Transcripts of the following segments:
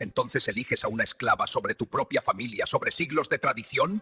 ¿Entonces eliges a una esclava sobre tu propia familia, sobre siglos de tradición?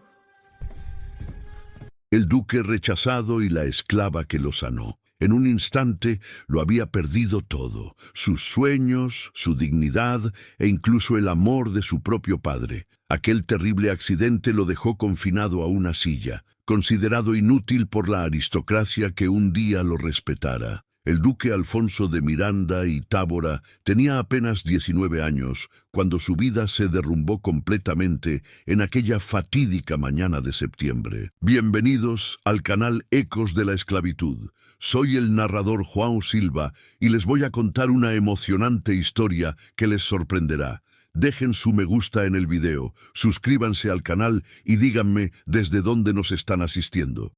El duque rechazado y la esclava que lo sanó. En un instante lo había perdido todo, sus sueños, su dignidad e incluso el amor de su propio padre. Aquel terrible accidente lo dejó confinado a una silla, considerado inútil por la aristocracia que un día lo respetara. El duque Alfonso de Miranda y Tábora tenía apenas 19 años cuando su vida se derrumbó completamente en aquella fatídica mañana de septiembre. Bienvenidos al canal Ecos de la Esclavitud. Soy el narrador João Silva y les voy a contar una emocionante historia que les sorprenderá. Dejen su me gusta en el video, suscríbanse al canal y díganme desde dónde nos están asistiendo.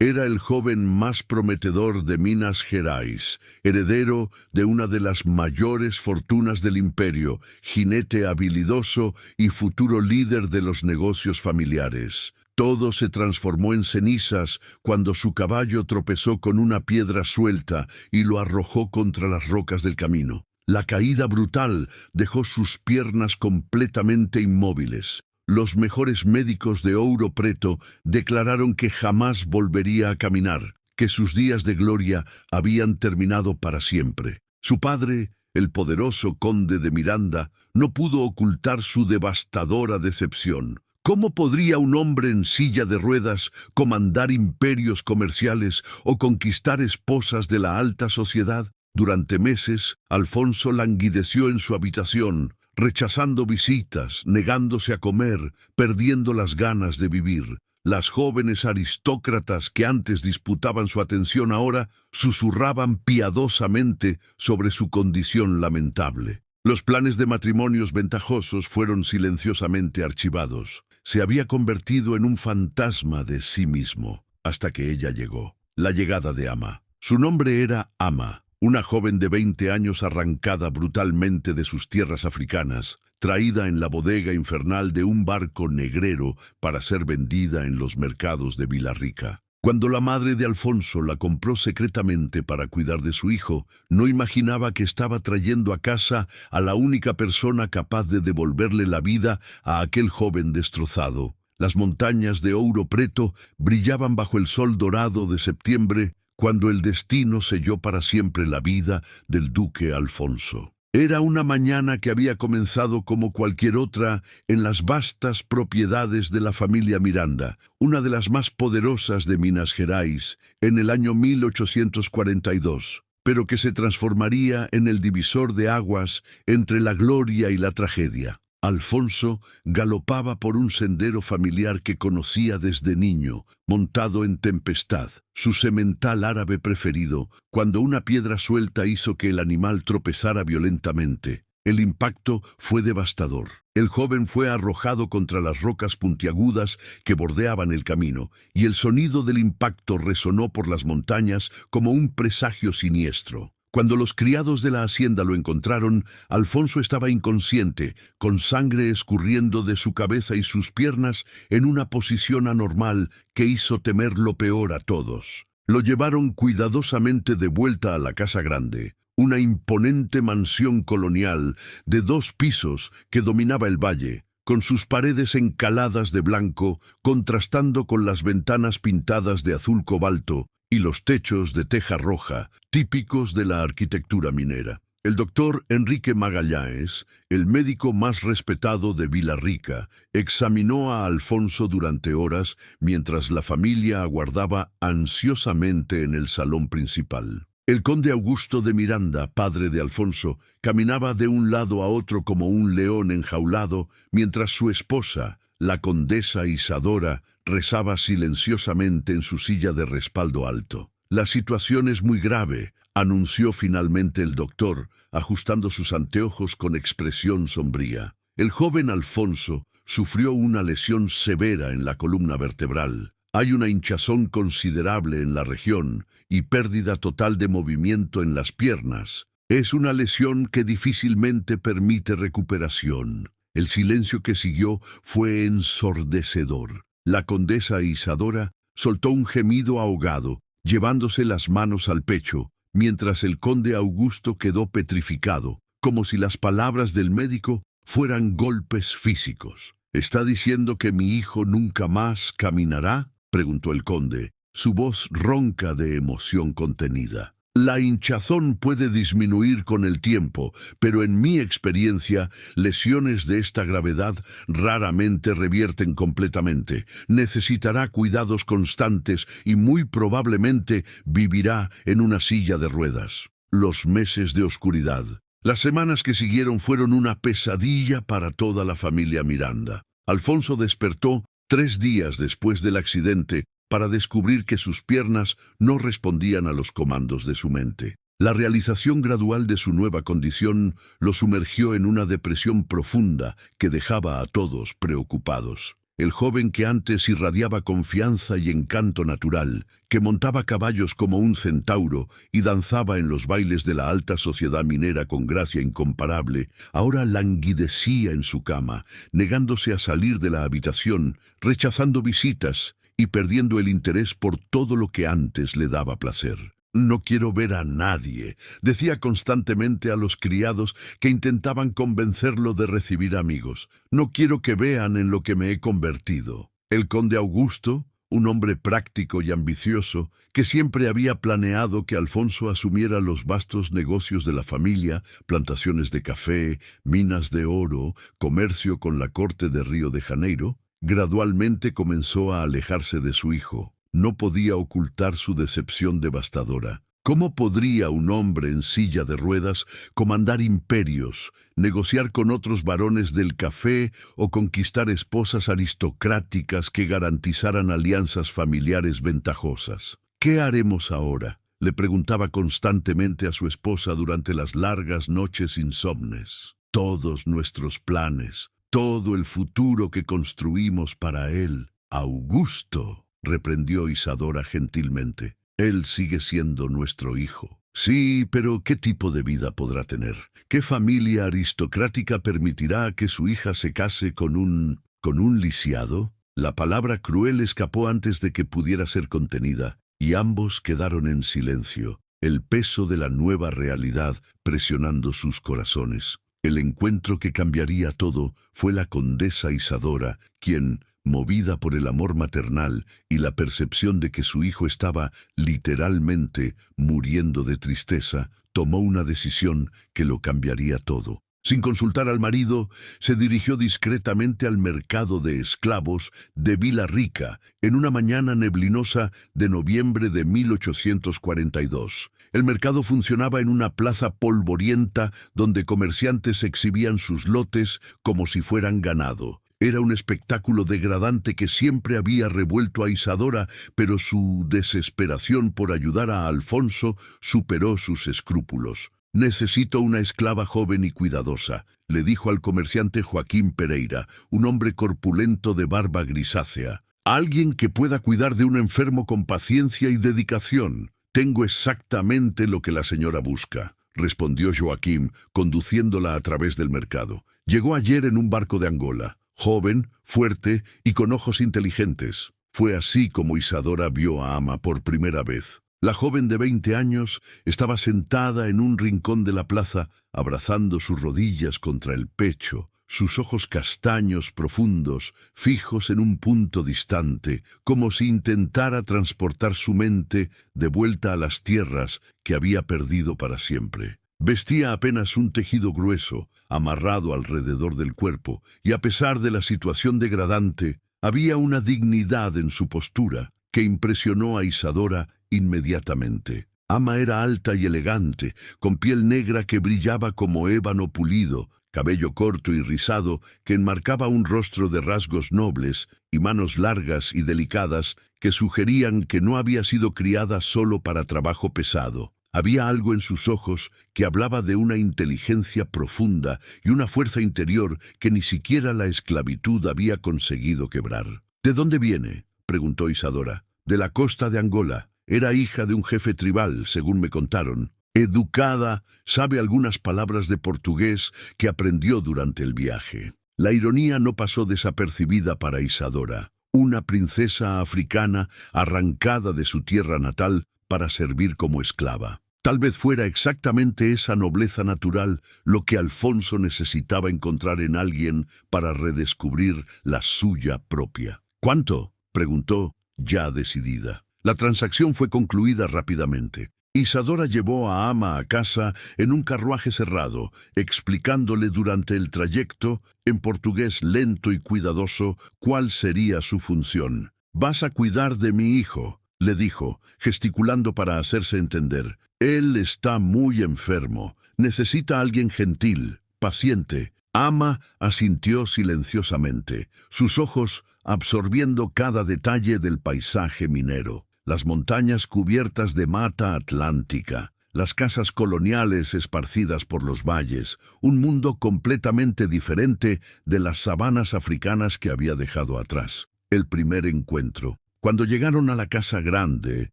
Era el joven más prometedor de Minas Gerais, heredero de una de las mayores fortunas del imperio, jinete habilidoso y futuro líder de los negocios familiares. Todo se transformó en cenizas cuando su caballo tropezó con una piedra suelta y lo arrojó contra las rocas del camino. La caída brutal dejó sus piernas completamente inmóviles. Los mejores médicos de Ouro Preto declararon que jamás volvería a caminar, que sus días de gloria habían terminado para siempre. Su padre, el poderoso conde de Miranda, no pudo ocultar su devastadora decepción. ¿Cómo podría un hombre en silla de ruedas comandar imperios comerciales o conquistar esposas de la alta sociedad? Durante meses, Alfonso languideció en su habitación, rechazando visitas, negándose a comer, perdiendo las ganas de vivir. Las jóvenes aristócratas que antes disputaban su atención ahora susurraban piadosamente sobre su condición lamentable. Los planes de matrimonios ventajosos fueron silenciosamente archivados. Se había convertido en un fantasma de sí mismo, hasta que ella llegó. La llegada de Ama. Su nombre era Ama. Una joven de 20 años arrancada brutalmente de sus tierras africanas, traída en la bodega infernal de un barco negrero para ser vendida en los mercados de Villarrica. Cuando la madre de Alfonso la compró secretamente para cuidar de su hijo, no imaginaba que estaba trayendo a casa a la única persona capaz de devolverle la vida a aquel joven destrozado. Las montañas de Ouro Preto brillaban bajo el sol dorado de septiembre, cuando el destino selló para siempre la vida del duque Alfonso. Era una mañana que había comenzado como cualquier otra en las vastas propiedades de la familia Miranda, una de las más poderosas de Minas Gerais, en el año 1842, pero que se transformaría en el divisor de aguas entre la gloria y la tragedia. Alfonso galopaba por un sendero familiar que conocía desde niño, montado en Tempestad, su semental árabe preferido, cuando una piedra suelta hizo que el animal tropezara violentamente. El impacto fue devastador. El joven fue arrojado contra las rocas puntiagudas que bordeaban el camino, y el sonido del impacto resonó por las montañas como un presagio siniestro. Cuando los criados de la hacienda lo encontraron, Alfonso estaba inconsciente, con sangre escurriendo de su cabeza y sus piernas en una posición anormal que hizo temer lo peor a todos. Lo llevaron cuidadosamente de vuelta a la casa grande, una imponente mansión colonial de 2 pisos que dominaba el valle, con sus paredes encaladas de blanco, contrastando con las ventanas pintadas de azul cobalto, y los techos de teja roja, típicos de la arquitectura minera. El doctor Enrique Magalhães, el médico más respetado de Villarrica, examinó a Alfonso durante horas mientras la familia aguardaba ansiosamente en el salón principal. El conde Augusto de Miranda, padre de Alfonso, caminaba de un lado a otro como un león enjaulado, mientras su esposa, la condesa Isadora, rezaba silenciosamente en su silla de respaldo alto. La situación es muy grave, anunció finalmente el doctor, ajustando sus anteojos con expresión sombría. El joven Alfonso sufrió una lesión severa en la columna vertebral. Hay una hinchazón considerable en la región y pérdida total de movimiento en las piernas. Es una lesión que difícilmente permite recuperación. El silencio que siguió fue ensordecedor. La condesa Isadora soltó un gemido ahogado, llevándose las manos al pecho, mientras el conde Augusto quedó petrificado, como si las palabras del médico fueran golpes físicos. ¿Está diciendo que mi hijo nunca más caminará?, preguntó el conde, su voz ronca de emoción contenida. La hinchazón puede disminuir con el tiempo, pero en mi experiencia, lesiones de esta gravedad raramente revierten completamente. Necesitará cuidados constantes y muy probablemente vivirá en una silla de ruedas. Los meses de oscuridad. Las semanas que siguieron fueron una pesadilla para toda la familia Miranda. Alfonso despertó 3 días después del accidente para descubrir que sus piernas no respondían a los comandos de su mente. La realización gradual de su nueva condición lo sumergió en una depresión profunda que dejaba a todos preocupados. El joven que antes irradiaba confianza y encanto natural, que montaba caballos como un centauro y danzaba en los bailes de la alta sociedad minera con gracia incomparable, ahora languidecía en su cama, negándose a salir de la habitación, rechazando visitas y perdiendo el interés por todo lo que antes le daba placer. «No quiero ver a nadie», decía constantemente a los criados que intentaban convencerlo de recibir amigos. «No quiero que vean en lo que me he convertido». El conde Augusto, un hombre práctico y ambicioso, que siempre había planeado que Alfonso asumiera los vastos negocios de la familia, plantaciones de café, minas de oro, comercio con la corte de Río de Janeiro, gradualmente comenzó a alejarse de su hijo. No podía ocultar su decepción devastadora. ¿Cómo podría un hombre en silla de ruedas comandar imperios, negociar con otros varones del café o conquistar esposas aristocráticas que garantizaran alianzas familiares ventajosas? «¿Qué haremos ahora?», le preguntaba constantemente a su esposa durante las largas noches insomnes. «Todos nuestros planes, todo el futuro que construimos para él». «Augusto», reprendió Isadora gentilmente, «él sigue siendo nuestro hijo». «Sí, pero ¿qué tipo de vida podrá tener? ¿Qué familia aristocrática permitirá que su hija se case con un lisiado?» La palabra cruel escapó antes de que pudiera ser contenida, y ambos quedaron en silencio, el peso de la nueva realidad presionando sus corazones. El encuentro que cambiaría todo fue la condesa Isadora, quien, movida por el amor maternal y la percepción de que su hijo estaba literalmente muriendo de tristeza, tomó una decisión que lo cambiaría todo. Sin consultar al marido, se dirigió discretamente al mercado de esclavos de Villarrica en una mañana neblinosa de noviembre de 1842. El mercado funcionaba en una plaza polvorienta donde comerciantes exhibían sus lotes como si fueran ganado. Era un espectáculo degradante que siempre había revuelto a Isadora, pero su desesperación por ayudar a Alfonso superó sus escrúpulos. «Necesito una esclava joven y cuidadosa», le dijo al comerciante Joaquín Pereira, un hombre corpulento de barba grisácea. «Alguien que pueda cuidar de un enfermo con paciencia y dedicación». «Tengo exactamente lo que la señora busca», respondió Joaquín, conduciéndola a través del mercado. «Llegó ayer en un barco de Angola. Joven, fuerte y con ojos inteligentes». Fue así como Isadora vio a Ama por primera vez. La joven de 20 años estaba sentada en un rincón de la plaza, abrazando sus rodillas contra el pecho, sus ojos castaños profundos, fijos en un punto distante, como si intentara transportar su mente de vuelta a las tierras que había perdido para siempre. Vestía apenas un tejido grueso, amarrado alrededor del cuerpo, y a pesar de la situación degradante, había una dignidad en su postura que impresionó a Isadora inmediatamente. Ama era alta y elegante, con piel negra que brillaba como ébano pulido, cabello corto y rizado que enmarcaba un rostro de rasgos nobles y manos largas y delicadas que sugerían que no había sido criada solo para trabajo pesado. Había algo en sus ojos que hablaba de una inteligencia profunda y una fuerza interior que ni siquiera la esclavitud había conseguido quebrar. «¿De dónde viene?», preguntó Isadora. «De la costa de Angola. Era hija de un jefe tribal, según me contaron. Educada, sabe algunas palabras de portugués que aprendió durante el viaje». La ironía no pasó desapercibida para Isadora. Una princesa africana arrancada de su tierra natal para servir como esclava. Tal vez fuera exactamente esa nobleza natural lo que Alfonso necesitaba encontrar en alguien para redescubrir la suya propia. ¿Cuánto?, preguntó, ya decidida. La transacción fue concluida rápidamente. Isadora llevó a Ama a casa en un carruaje cerrado, explicándole durante el trayecto, en portugués lento y cuidadoso, cuál sería su función. «Vas a cuidar de mi hijo», le dijo, gesticulando para hacerse entender. «Él está muy enfermo. Necesita a alguien gentil, paciente». Ama asintió silenciosamente, sus ojos absorbiendo cada detalle del paisaje minero. Las montañas cubiertas de mata atlántica, las casas coloniales esparcidas por los valles, un mundo completamente diferente de las sabanas africanas que había dejado atrás. El primer encuentro. Cuando llegaron a la casa grande,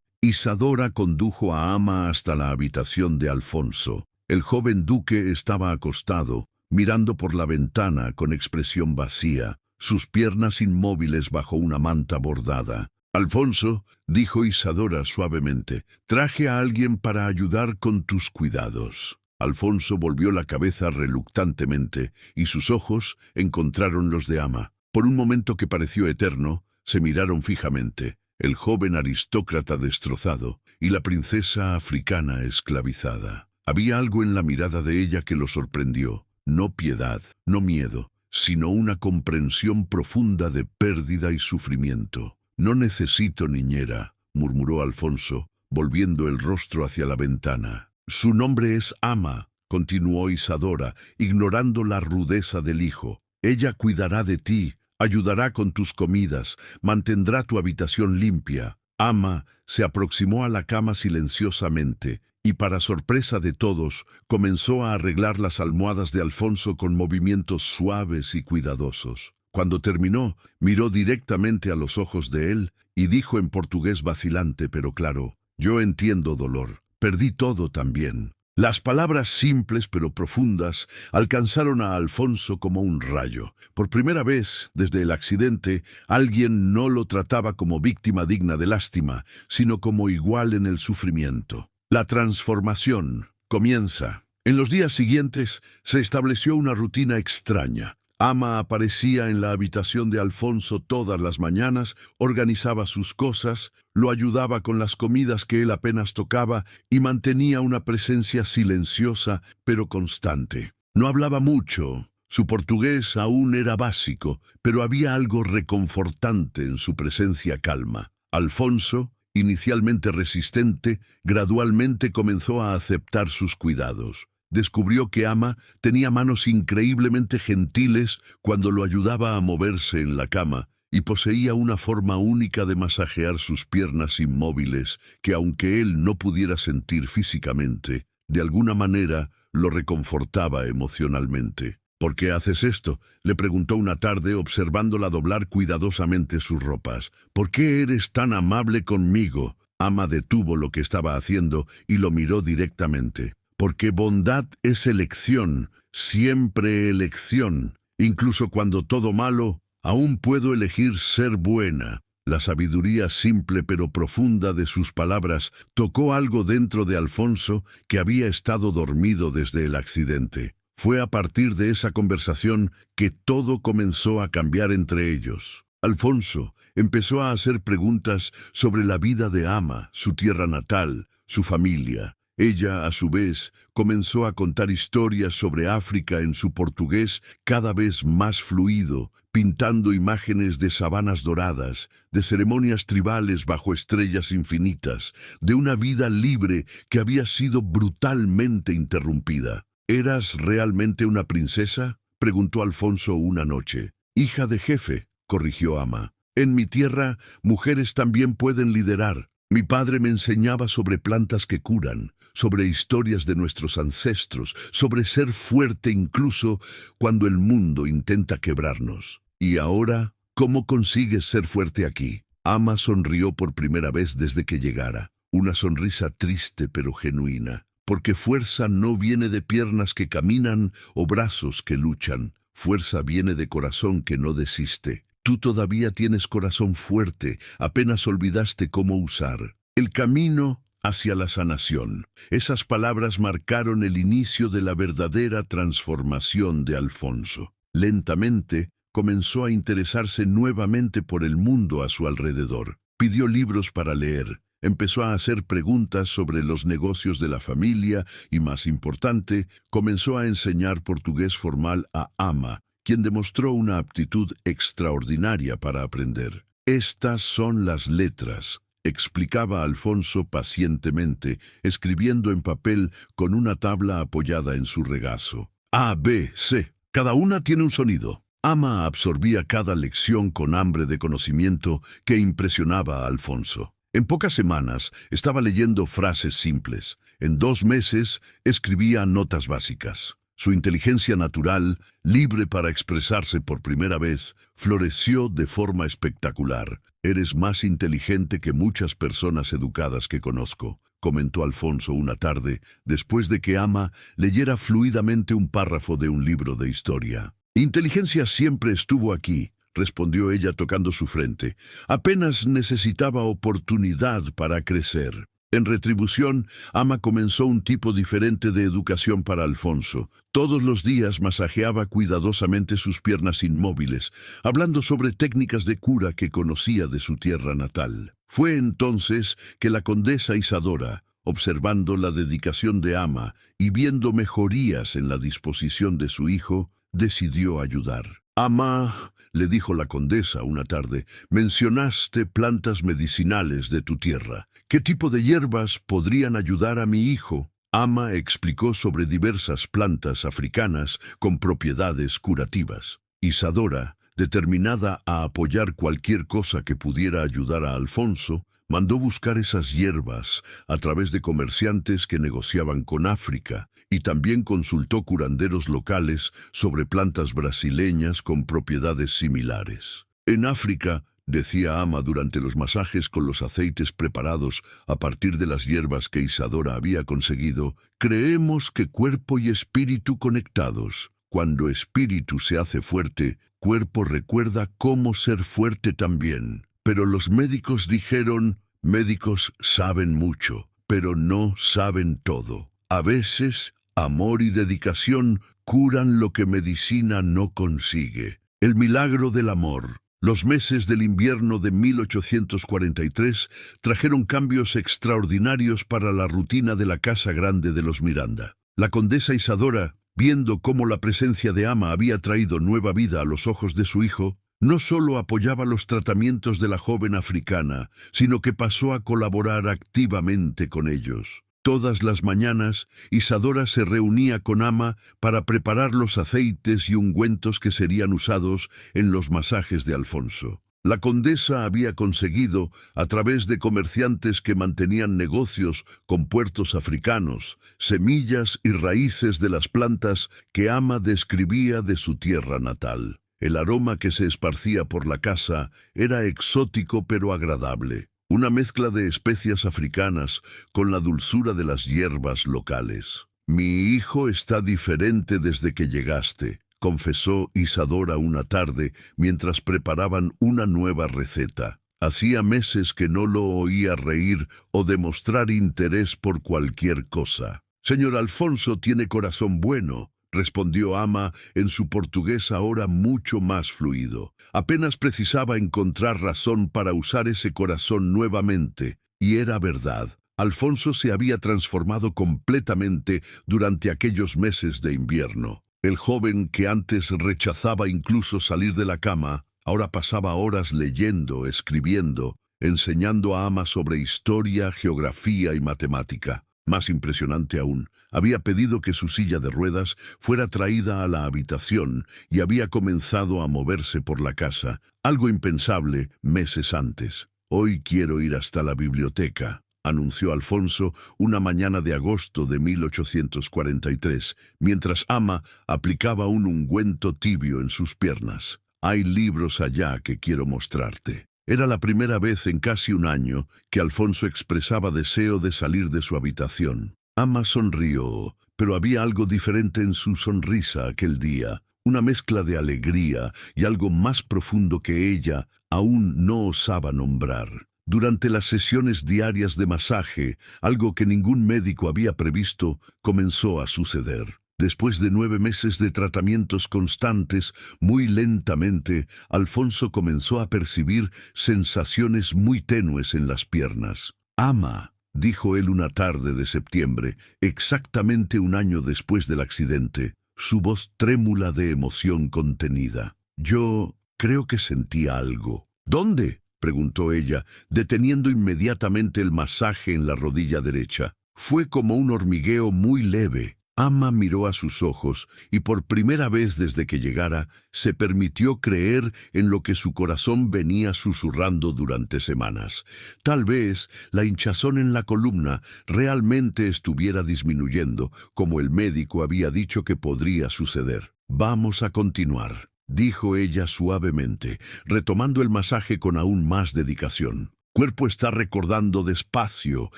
Isadora condujo a Ama hasta la habitación de Alfonso. El joven duque estaba acostado, mirando por la ventana con expresión vacía, sus piernas inmóviles bajo una manta bordada. «Alfonso», dijo Isadora suavemente, «traje a alguien para ayudar con tus cuidados». Alfonso volvió la cabeza reluctantemente y sus ojos encontraron los de Ama. Por un momento que pareció eterno, se miraron fijamente, el joven aristócrata destrozado y la princesa africana esclavizada. Había algo en la mirada de ella que lo sorprendió. No piedad, no miedo, sino una comprensión profunda de pérdida y sufrimiento. «No necesito niñera», murmuró Alfonso, volviendo el rostro hacia la ventana. «Su nombre es Ama», continuó Isadora, ignorando la rudeza del hijo. «Ella cuidará de ti, ayudará con tus comidas, mantendrá tu habitación limpia». Ama se aproximó a la cama silenciosamente y, para sorpresa de todos, comenzó a arreglar las almohadas de Alfonso con movimientos suaves y cuidadosos. Cuando terminó, miró directamente a los ojos de él y dijo en portugués vacilante pero claro: «Yo entiendo dolor. Perdí todo también». Las palabras simples pero profundas alcanzaron a Alfonso como un rayo. Por primera vez, desde el accidente, alguien no lo trataba como víctima digna de lástima, sino como igual en el sufrimiento. La transformación comienza. En los días siguientes se estableció una rutina extraña. Ama aparecía en la habitación de Alfonso todas las mañanas, organizaba sus cosas, lo ayudaba con las comidas que él apenas tocaba y mantenía una presencia silenciosa pero constante. No hablaba mucho, su portugués aún era básico, pero había algo reconfortante en su presencia calma. Alfonso, inicialmente resistente, gradualmente comenzó a aceptar sus cuidados. Descubrió que Ama tenía manos increíblemente gentiles cuando lo ayudaba a moverse en la cama y poseía una forma única de masajear sus piernas inmóviles que, aunque él no pudiera sentir físicamente, de alguna manera lo reconfortaba emocionalmente. «¿Por qué haces esto?», le preguntó una tarde observándola doblar cuidadosamente sus ropas. «¿Por qué eres tan amable conmigo?». Ama detuvo lo que estaba haciendo y lo miró directamente. «Porque bondad es elección, siempre elección. Incluso cuando todo malo, aún puedo elegir ser buena». La sabiduría simple pero profunda de sus palabras tocó algo dentro de Alfonso que había estado dormido desde el accidente. Fue a partir de esa conversación que todo comenzó a cambiar entre ellos. Alfonso empezó a hacer preguntas sobre la vida de Ama, su tierra natal, su familia. Ella, a su vez, comenzó a contar historias sobre África en su portugués cada vez más fluido, pintando imágenes de sabanas doradas, de ceremonias tribales bajo estrellas infinitas, de una vida libre que había sido brutalmente interrumpida. «¿Eras realmente una princesa?», preguntó Alfonso una noche. «Hija de jefe», corrigió Ama. «En mi tierra, mujeres también pueden liderar. Mi padre me enseñaba sobre plantas que curan, sobre historias de nuestros ancestros, sobre ser fuerte incluso cuando el mundo intenta quebrarnos. ¿Y ahora, cómo consigues ser fuerte aquí?». Ama sonrió por primera vez desde que llegara, una sonrisa triste pero genuina. «Porque fuerza no viene de piernas que caminan o brazos que luchan. Fuerza viene de corazón que no desiste. Tú todavía tienes corazón fuerte, apenas olvidaste cómo usar. El camino hacia la sanación. Esas palabras marcaron el inicio de la verdadera transformación de Alfonso. Lentamente, comenzó a interesarse nuevamente por el mundo a su alrededor. Pidió libros para leer. Empezó a hacer preguntas sobre los negocios de la familia y, más importante, comenzó a enseñar portugués formal a Ama, quien demostró una aptitud extraordinaria para aprender. Estas son las letras, explicaba Alfonso pacientemente, escribiendo en papel con una tabla apoyada en su regazo. A, B, C. Cada una tiene un sonido. Ama absorbía cada lección con hambre de conocimiento que impresionaba a Alfonso. En pocas semanas estaba leyendo frases simples. En 2 meses escribía notas básicas. Su inteligencia natural, libre para expresarse por primera vez, floreció de forma espectacular. «Eres más inteligente que muchas personas educadas que conozco», comentó Alfonso una tarde, después de que Ama leyera fluidamente un párrafo de un libro de historia. «Inteligencia siempre estuvo aquí», respondió ella tocando su frente. «Apenas necesitaba oportunidad para crecer». En retribución, Ama comenzó un tipo diferente de educación para Alfonso. Todos los días masajeaba cuidadosamente sus piernas inmóviles, hablando sobre técnicas de cura que conocía de su tierra natal. Fue entonces que la condesa Isadora, observando la dedicación de Ama y viendo mejorías en la disposición de su hijo, decidió ayudar. «Ama», le dijo la condesa una tarde, «mencionaste plantas medicinales de tu tierra. ¿Qué tipo de hierbas podrían ayudar a mi hijo?» Ama explicó sobre diversas plantas africanas con propiedades curativas. Isadora, determinada a apoyar cualquier cosa que pudiera ayudar a Alfonso, mandó buscar esas hierbas a través de comerciantes que negociaban con África y también consultó curanderos locales sobre plantas brasileñas con propiedades similares. «En África», decía Ama durante los masajes con los aceites preparados a partir de las hierbas que Isadora había conseguido, «creemos que cuerpo y espíritu conectados. Cuando espíritu se hace fuerte, cuerpo recuerda cómo ser fuerte también». Pero los médicos dijeron, «Médicos saben mucho, pero no saben todo. A veces, amor y dedicación curan lo que medicina no consigue». El milagro del amor. Los meses del invierno de 1843 trajeron cambios extraordinarios para la rutina de la casa grande de los Miranda. La condesa Isadora, viendo cómo la presencia de Ama había traído nueva vida a los ojos de su hijo, no solo apoyaba los tratamientos de la joven africana, sino que pasó a colaborar activamente con ellos. Todas las mañanas, Isadora se reunía con Ama para preparar los aceites y ungüentos que serían usados en los masajes de Alfonso. La condesa había conseguido, a través de comerciantes que mantenían negocios con puertos africanos, semillas y raíces de las plantas que Ama describía de su tierra natal. El aroma que se esparcía por la casa era exótico pero agradable, una mezcla de especias africanas con la dulzura de las hierbas locales. «Mi hijo está diferente desde que llegaste», confesó Isadora una tarde mientras preparaban una nueva receta. «Hacía meses que no lo oía reír o demostrar interés por cualquier cosa». «Señor Alfonso tiene corazón bueno», respondió Ama en su portugués ahora mucho más fluido. Apenas precisaba encontrar razón para usar ese corazón nuevamente, y era verdad. Alfonso se había transformado completamente durante aquellos meses de invierno. El joven que antes rechazaba incluso salir de la cama, ahora pasaba horas leyendo, escribiendo, enseñando a Ama sobre historia, geografía y matemática. Más impresionante aún, había pedido que su silla de ruedas fuera traída a la habitación y había comenzado a moverse por la casa, algo impensable meses antes. «Hoy quiero ir hasta la biblioteca», anunció Alfonso una mañana de agosto de 1843, mientras Ama aplicaba un ungüento tibio en sus piernas. «Hay libros allá que quiero mostrarte». Era la primera vez en casi un año que Alfonso expresaba deseo de salir de su habitación. Ama sonrió, pero había algo diferente en su sonrisa aquel día, una mezcla de alegría y algo más profundo que ella aún no osaba nombrar. Durante las sesiones diarias de masaje, algo que ningún médico había previsto comenzó a suceder. Después de 9 meses de tratamientos constantes, muy lentamente, Alfonso comenzó a percibir sensaciones muy tenues en las piernas. «Ama», dijo él una tarde de septiembre, exactamente un año después del accidente, su voz trémula de emoción contenida. «Yo creo que sentía algo». «¿Dónde?», preguntó ella, deteniendo inmediatamente el masaje en la rodilla derecha. Fue como un hormigueo muy leve. Ama miró a sus ojos y por primera vez desde que llegara se permitió creer en lo que su corazón venía susurrando durante semanas. Tal vez la hinchazón en la columna realmente estuviera disminuyendo, como el médico había dicho que podría suceder. «Vamos a continuar», dijo ella suavemente, retomando el masaje con aún más dedicación. «Cuerpo está recordando despacio,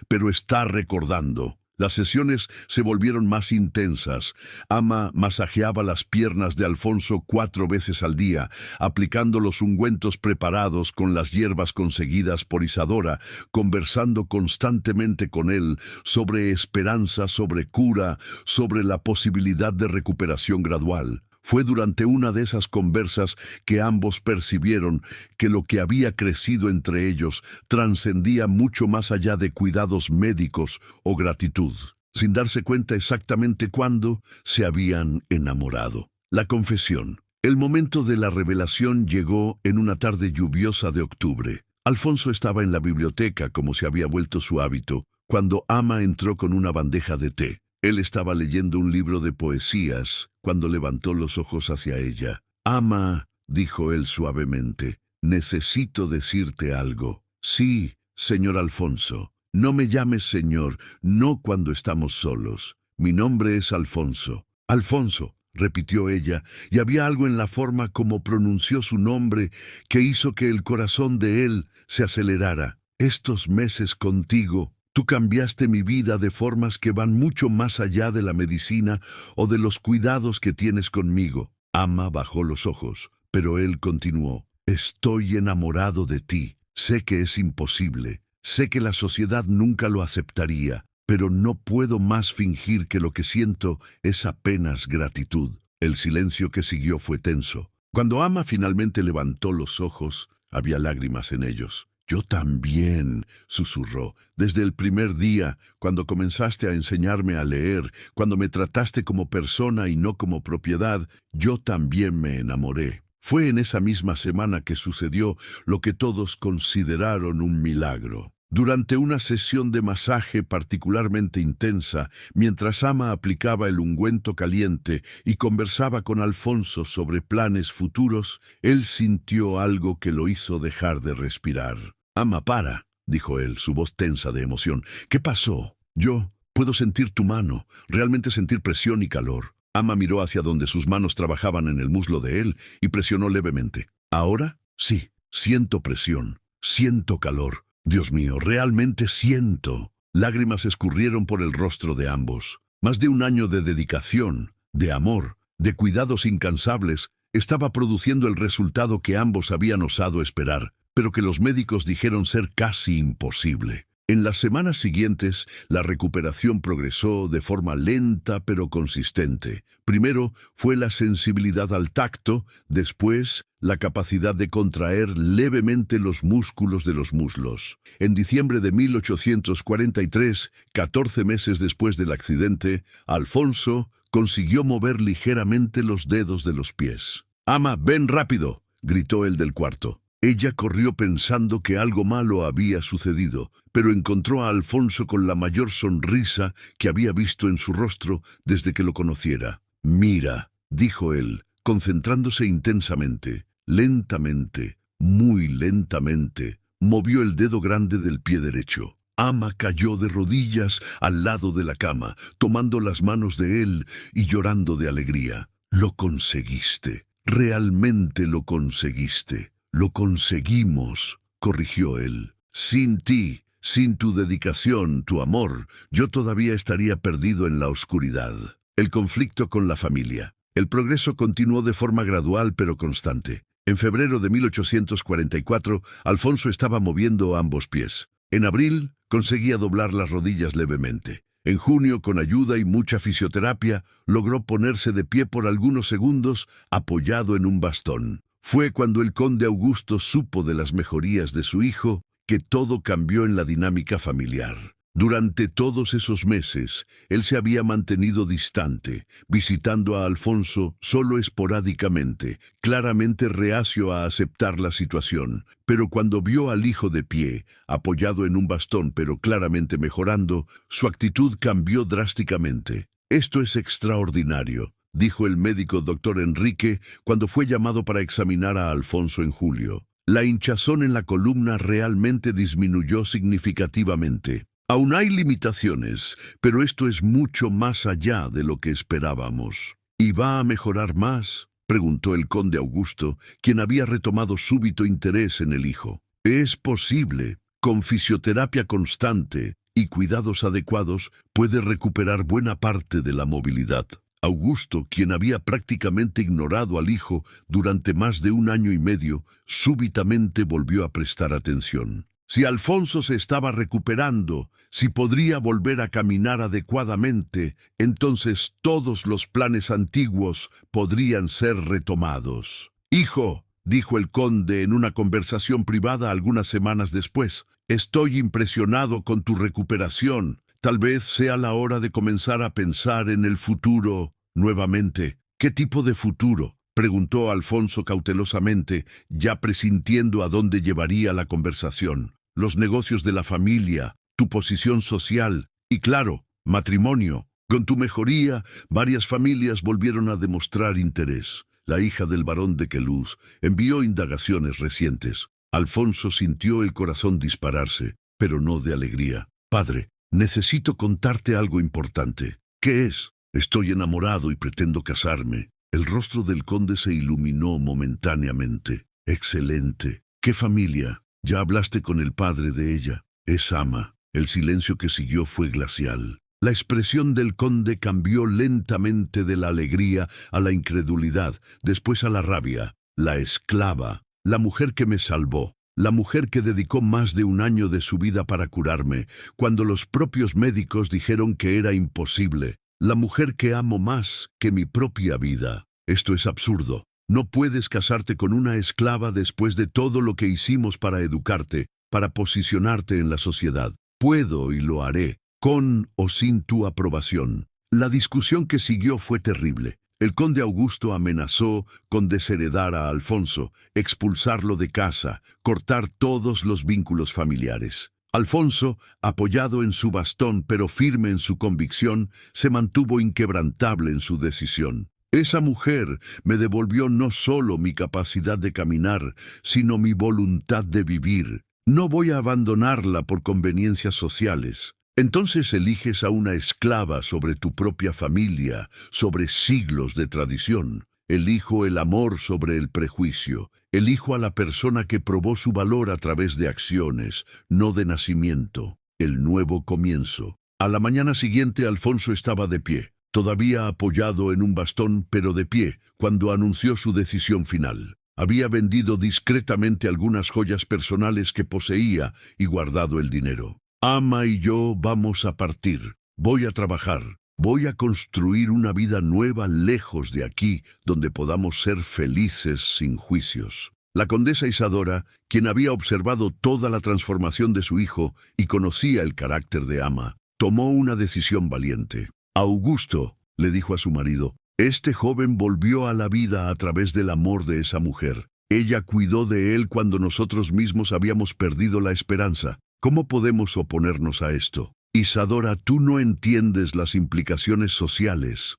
pero está recordando». Las sesiones se volvieron más intensas. Ama masajeaba las piernas de Alfonso 4 veces al día, aplicando los ungüentos preparados con las hierbas conseguidas por Isadora, conversando constantemente con él sobre esperanza, sobre cura, sobre la posibilidad de recuperación gradual. Fue durante una de esas conversas que ambos percibieron que lo que había crecido entre ellos trascendía mucho más allá de cuidados médicos o gratitud. Sin darse cuenta exactamente cuándo, se habían enamorado. La confesión. El momento de la revelación llegó en una tarde lluviosa de octubre. Alfonso estaba en la biblioteca, como se había vuelto su hábito, cuando Ama entró con una bandeja de té. Él estaba leyendo un libro de poesías cuando levantó los ojos hacia ella. «Ama», dijo él suavemente, «necesito decirte algo». «Sí, señor Alfonso. No me llames señor, no cuando estamos solos. Mi nombre es Alfonso». «Alfonso», repitió ella, y había algo en la forma como pronunció su nombre que hizo que el corazón de él se acelerara. «Estos meses contigo, tú cambiaste mi vida de formas que van mucho más allá de la medicina o de los cuidados que tienes conmigo». Ama bajó los ojos, pero él continuó. «Estoy enamorado de ti. Sé que es imposible. Sé que la sociedad nunca lo aceptaría, pero no puedo más fingir que lo que siento es apenas gratitud». El silencio que siguió fue tenso. Cuando Ama finalmente levantó los ojos, había lágrimas en ellos. «Yo también», susurró, «desde el primer día, cuando comenzaste a enseñarme a leer, cuando me trataste como persona y no como propiedad, yo también me enamoré». Fue en esa misma semana que sucedió lo que todos consideraron un milagro. Durante una sesión de masaje particularmente intensa, mientras Ama aplicaba el ungüento caliente y conversaba con Alfonso sobre planes futuros, él sintió algo que lo hizo dejar de respirar. «Ama, para», dijo él, su voz tensa de emoción. «¿Qué pasó?» «Yo puedo sentir tu mano, realmente sentir presión y calor». Ama miró hacia donde sus manos trabajaban en el muslo de él y presionó levemente. «¿Ahora?» «Sí, siento presión, siento calor. Dios mío, realmente siento». Lágrimas escurrieron por el rostro de ambos. Más de un año de dedicación, de amor, de cuidados incansables, estaba produciendo el resultado que ambos habían osado esperar, pero que los médicos dijeron ser casi imposible. En las semanas siguientes, la recuperación progresó de forma lenta pero consistente. Primero fue la sensibilidad al tacto, después la capacidad de contraer levemente los músculos de los muslos. En diciembre de 1843, 14 meses después del accidente, Alfonso consiguió mover ligeramente los dedos de los pies. «Ama, ven rápido», gritó el del cuarto. Ella corrió pensando que algo malo había sucedido, pero encontró a Alfonso con la mayor sonrisa que había visto en su rostro desde que lo conociera. «Mira», dijo él, concentrándose intensamente, lentamente, muy lentamente, movió el dedo grande del pie derecho. Ama cayó de rodillas al lado de la cama, tomando las manos de él y llorando de alegría. «Lo conseguiste, realmente lo conseguiste». «Lo conseguimos», corrigió él. «Sin ti, sin tu dedicación, tu amor, yo todavía estaría perdido en la oscuridad». El conflicto con la familia. El progreso continuó de forma gradual pero constante. En febrero de 1844, Alfonso estaba moviendo ambos pies. En abril, conseguía doblar las rodillas levemente. En junio, con ayuda y mucha fisioterapia, logró ponerse de pie por algunos segundos, apoyado en un bastón. Fue cuando el conde Augusto supo de las mejorías de su hijo que todo cambió en la dinámica familiar. Durante todos esos meses, él se había mantenido distante, visitando a Alfonso solo esporádicamente, claramente reacio a aceptar la situación. Pero cuando vio al hijo de pie, apoyado en un bastón pero claramente mejorando, su actitud cambió drásticamente. «Esto es extraordinario», dijo el médico doctor Enrique cuando fue llamado para examinar a Alfonso en julio. La hinchazón en la columna realmente disminuyó significativamente. Aún hay limitaciones, pero esto es mucho más allá de lo que esperábamos. ¿Y va a mejorar más?, preguntó el conde Augusto, quien había retomado súbito interés en el hijo. Es posible. Con fisioterapia constante y cuidados adecuados, puede recuperar buena parte de la movilidad. Augusto, quien había prácticamente ignorado al hijo durante más de 1 año y medio, súbitamente volvió a prestar atención. Si Alfonso se estaba recuperando, si podría volver a caminar adecuadamente, entonces todos los planes antiguos podrían ser retomados. «Hijo», dijo el conde en una conversación privada algunas semanas después, «estoy impresionado con tu recuperación. Tal vez sea la hora de comenzar a pensar en el futuro nuevamente». «¿Qué tipo de futuro?», preguntó Alfonso cautelosamente, ya presintiendo a dónde llevaría la conversación. «Los negocios de la familia, tu posición social y, claro, matrimonio. Con tu mejoría, varias familias volvieron a demostrar interés. La hija del barón de Queluz envió indagaciones recientes». Alfonso sintió el corazón dispararse, pero no de alegría. «Padre, necesito contarte algo importante». «¿Qué es?». «Estoy enamorado y pretendo casarme». El rostro del conde se iluminó momentáneamente. «Excelente. ¿Qué familia?». «Ya hablaste con el padre de ella». «Es ama». El silencio que siguió fue glacial. La expresión del conde cambió lentamente de la alegría a la incredulidad, después a la rabia. «La esclava, la mujer que me salvó, la mujer que dedicó más de 1 año de su vida para curarme, cuando los propios médicos dijeron que era imposible. La mujer que amo más que mi propia vida. Esto es absurdo. No puedes casarte con una esclava después de todo lo que hicimos para educarte, para posicionarte en la sociedad. Puedo y lo haré, con o sin tu aprobación». La discusión que siguió fue terrible. El conde Augusto amenazó con desheredar a Alfonso, expulsarlo de casa, cortar todos los vínculos familiares. Alfonso, apoyado en su bastón pero firme en su convicción, se mantuvo inquebrantable en su decisión. «Esa mujer me devolvió no solo mi capacidad de caminar, sino mi voluntad de vivir. No voy a abandonarla por conveniencias sociales». Entonces eliges a una esclava sobre tu propia familia, sobre siglos de tradición. Elijo el amor sobre el prejuicio. Elijo a la persona que probó su valor a través de acciones, no de nacimiento. El nuevo comienzo. A la mañana siguiente Alfonso estaba de pie, todavía apoyado en un bastón, pero de pie, cuando anunció su decisión final. Había vendido discretamente algunas joyas personales que poseía y guardado el dinero. «Ama y yo vamos a partir. Voy a trabajar. Voy a construir una vida nueva lejos de aquí, donde podamos ser felices sin juicios». La condesa Isadora, quien había observado toda la transformación de su hijo y conocía el carácter de Ama, tomó una decisión valiente. «Augusto», le dijo a su marido, «este joven volvió a la vida a través del amor de esa mujer. Ella cuidó de él cuando nosotros mismos habíamos perdido la esperanza. ¿Cómo podemos oponernos a esto? Isadora, tú no entiendes las implicaciones sociales.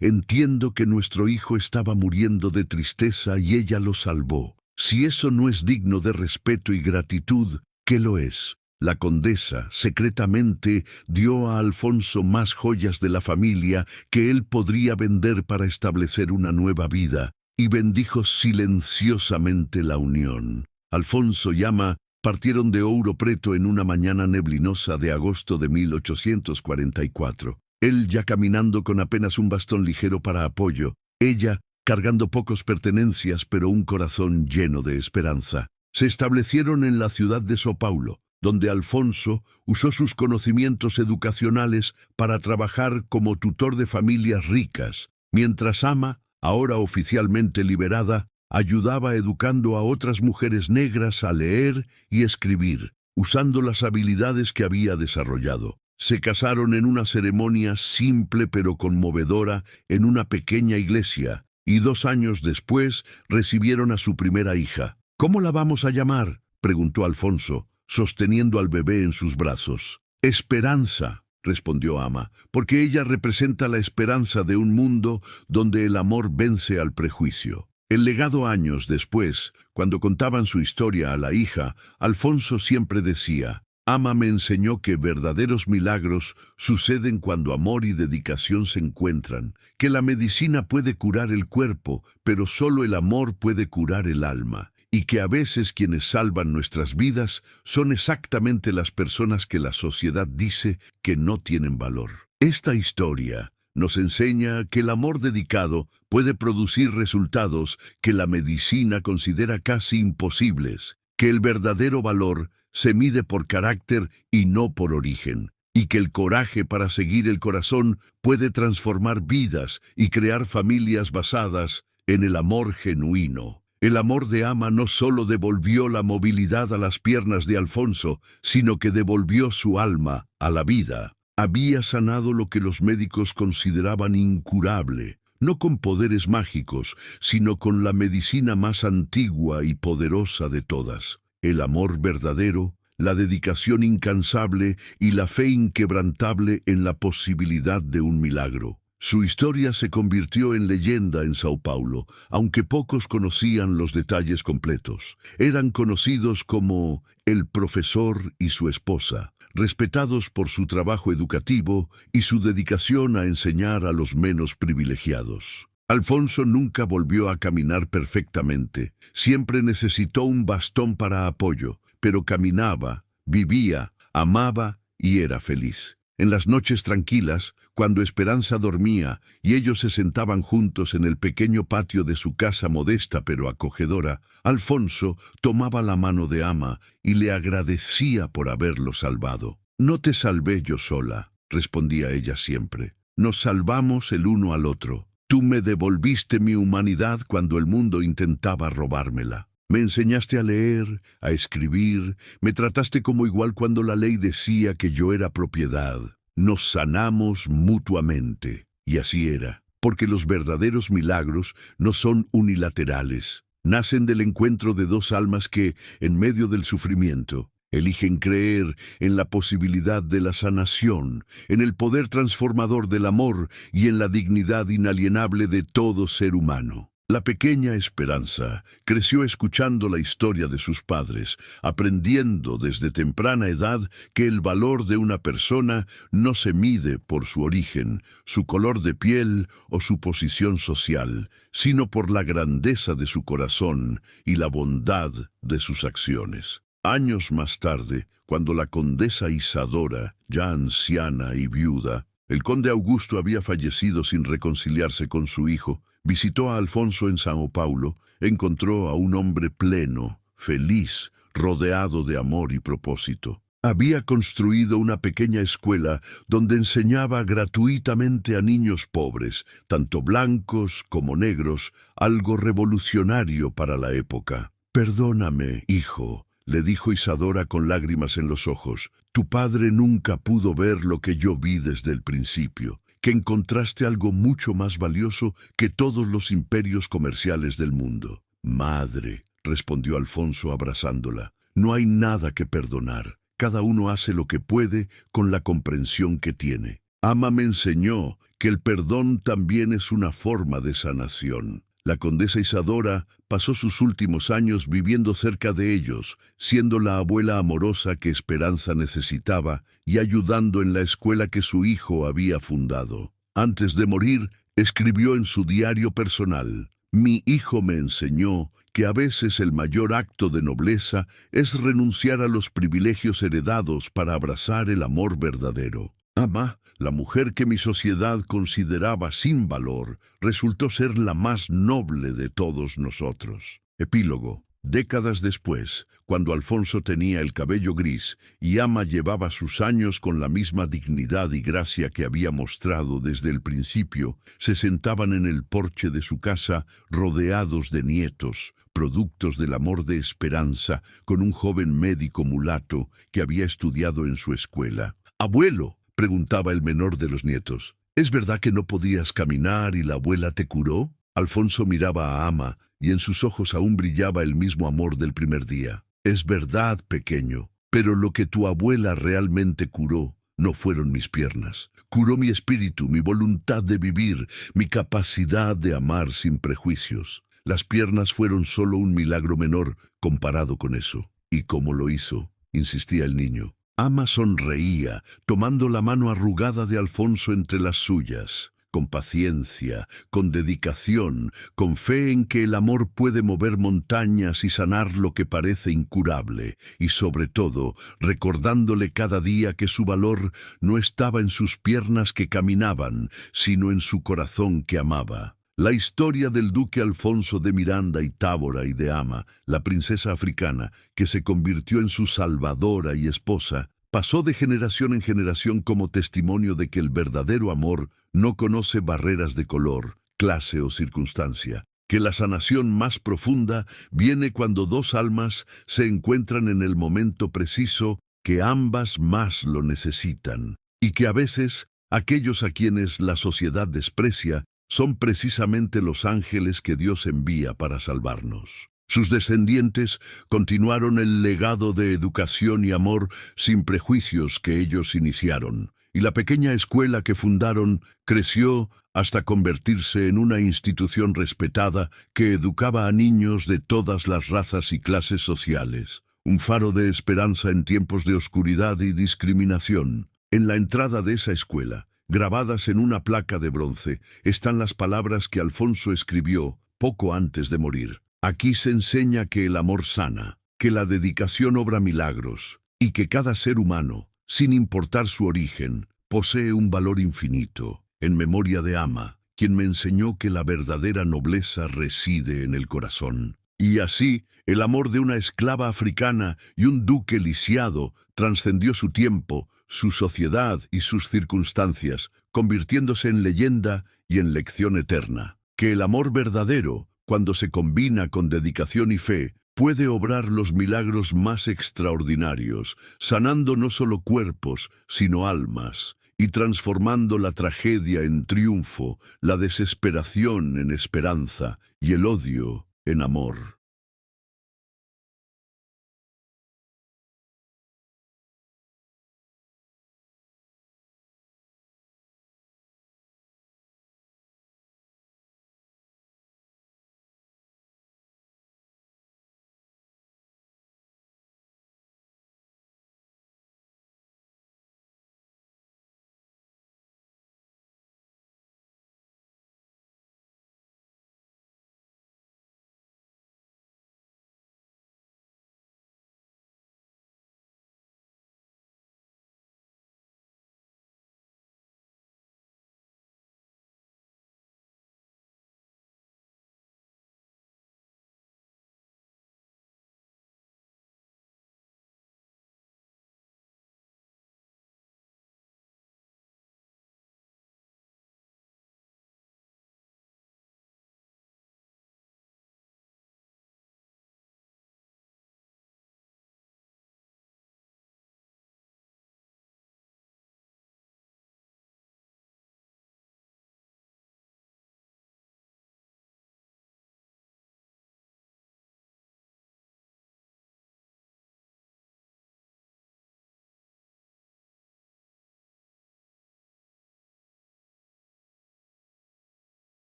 Entiendo que nuestro hijo estaba muriendo de tristeza y ella lo salvó. Si eso no es digno de respeto y gratitud, ¿qué lo es?». La condesa secretamente dio a Alfonso más joyas de la familia que él podría vender para establecer una nueva vida, y bendijo silenciosamente la unión. Alfonso y Ama partieron de Ouro Preto en una mañana neblinosa de agosto de 1844. Él ya caminando con apenas un bastón ligero para apoyo, ella cargando pocos pertenencias pero un corazón lleno de esperanza. Se establecieron en la ciudad de São Paulo, donde Alfonso usó sus conocimientos educacionales para trabajar como tutor de familias ricas, mientras Ama, ahora oficialmente liberada, ayudaba educando a otras mujeres negras a leer y escribir, usando las habilidades que había desarrollado. Se casaron en una ceremonia simple pero conmovedora en una pequeña iglesia, y 2 años después recibieron a su primera hija. «¿Cómo la vamos a llamar?», preguntó Alfonso, sosteniendo al bebé en sus brazos. «Esperanza», respondió Ama, «porque ella representa la esperanza de un mundo donde el amor vence al prejuicio». El legado años después, cuando contaban su historia a la hija, Alfonso siempre decía: «Ama me enseñó que verdaderos milagros suceden cuando amor y dedicación se encuentran, que la medicina puede curar el cuerpo, pero solo el amor puede curar el alma, y que a veces quienes salvan nuestras vidas son exactamente las personas que la sociedad dice que no tienen valor». Esta historia nos enseña que el amor dedicado puede producir resultados que la medicina considera casi imposibles, que el verdadero valor se mide por carácter y no por origen, y que el coraje para seguir el corazón puede transformar vidas y crear familias basadas en el amor genuino. El amor de Ama no solo devolvió la movilidad a las piernas de Alfonso, sino que devolvió su alma a la vida. Había sanado lo que los médicos consideraban incurable, no con poderes mágicos, sino con la medicina más antigua y poderosa de todas: el amor verdadero, la dedicación incansable y la fe inquebrantable en la posibilidad de un milagro. Su historia se convirtió en leyenda en São Paulo, aunque pocos conocían los detalles completos. Eran conocidos como el profesor y su esposa, respetados por su trabajo educativo y su dedicación a enseñar a los menos privilegiados. Alfonso nunca volvió a caminar perfectamente. Siempre necesitó un bastón para apoyo, pero caminaba, vivía, amaba y era feliz. En las noches tranquilas, cuando Esperanza dormía y ellos se sentaban juntos en el pequeño patio de su casa modesta pero acogedora, Alfonso tomaba la mano de Ama y le agradecía por haberlo salvado. «No te salvé yo sola», respondía ella siempre. «Nos salvamos el uno al otro. Tú me devolviste mi humanidad cuando el mundo intentaba robármela. Me enseñaste a leer, a escribir, me trataste como igual cuando la ley decía que yo era propiedad. Nos sanamos mutuamente». Y así era, porque los verdaderos milagros no son unilaterales. Nacen del encuentro de 2 almas que, en medio del sufrimiento, eligen creer en la posibilidad de la sanación, en el poder transformador del amor y en la dignidad inalienable de todo ser humano. La pequeña Esperanza creció escuchando la historia de sus padres, aprendiendo desde temprana edad que el valor de una persona no se mide por su origen, su color de piel o su posición social, sino por la grandeza de su corazón y la bondad de sus acciones. Años más tarde, cuando la condesa Isadora, ya anciana y viuda, el conde Augusto había fallecido sin reconciliarse con su hijo, visitó a Alfonso en São Paulo, encontró a un hombre pleno, feliz, rodeado de amor y propósito. Había construido una pequeña escuela donde enseñaba gratuitamente a niños pobres, tanto blancos como negros, algo revolucionario para la época. «Perdóname, hijo», le dijo Isadora con lágrimas en los ojos. «Tu padre nunca pudo ver lo que yo vi desde el principio, que encontraste algo mucho más valioso que todos los imperios comerciales del mundo». «Madre», respondió Alfonso abrazándola, «no hay nada que perdonar. Cada uno hace lo que puede con la comprensión que tiene. Ama me enseñó que el perdón también es una forma de sanación». La condesa Isadora pasó sus últimos años viviendo cerca de ellos, siendo la abuela amorosa que Esperanza necesitaba y ayudando en la escuela que su hijo había fundado. Antes de morir, escribió en su diario personal: «Mi hijo me enseñó que a veces el mayor acto de nobleza es renunciar a los privilegios heredados para abrazar el amor verdadero». Ama la mujer que mi sociedad consideraba sin valor, resultó ser la más noble de todos nosotros. Epílogo. Décadas después, cuando Alfonso tenía el cabello gris y Ama llevaba sus años con la misma dignidad y gracia que había mostrado desde el principio, se sentaban en el porche de su casa rodeados de nietos, productos del amor de Esperanza, con un joven médico mulato que había estudiado en su escuela. «Abuelo», preguntaba el menor de los nietos, «¿es verdad que no podías caminar y la abuela te curó?» Alfonso miraba a Ama y en sus ojos aún brillaba el mismo amor del primer día. «Es verdad, pequeño, pero lo que tu abuela realmente curó no fueron mis piernas. Curó mi espíritu, mi voluntad de vivir, mi capacidad de amar sin prejuicios. Las piernas fueron solo un milagro menor comparado con eso». «¿Y cómo lo hizo?», insistía el niño. Ama sonreía, tomando la mano arrugada de Alfonso entre las suyas. Con paciencia, con dedicación, con fe en que el amor puede mover montañas y sanar lo que parece incurable, y sobre todo, recordándole cada día que su valor no estaba en sus piernas que caminaban, sino en su corazón que amaba. La historia del duque Alfonso de Miranda y Tábora y de Ama, la princesa africana, que se convirtió en su salvadora y esposa, pasó de generación en generación como testimonio de que el verdadero amor no conoce barreras de color, clase o circunstancia, que la sanación más profunda viene cuando dos almas se encuentran en el momento preciso que ambas más lo necesitan, y que a veces aquellos a quienes la sociedad desprecia son precisamente los ángeles que Dios envía para salvarnos. Sus descendientes continuaron el legado de educación y amor sin prejuicios que ellos iniciaron, y la pequeña escuela que fundaron creció hasta convertirse en una institución respetada que educaba a niños de todas las razas y clases sociales, un faro de esperanza en tiempos de oscuridad y discriminación. En la entrada de esa escuela, grabadas en una placa de bronce, están las palabras que Alfonso escribió poco antes de morir. Aquí se enseña que el amor sana, que la dedicación obra milagros, y que cada ser humano, sin importar su origen, posee un valor infinito. En memoria de Ama, quien me enseñó que la verdadera nobleza reside en el corazón. Y así, el amor de una esclava africana y un duque lisiado trascendió su tiempo, su sociedad y sus circunstancias, convirtiéndose en leyenda y en lección eterna. Que el amor verdadero, cuando se combina con dedicación y fe, puede obrar los milagros más extraordinarios, sanando no solo cuerpos, sino almas, y transformando la tragedia en triunfo, la desesperación en esperanza y el odio en amor.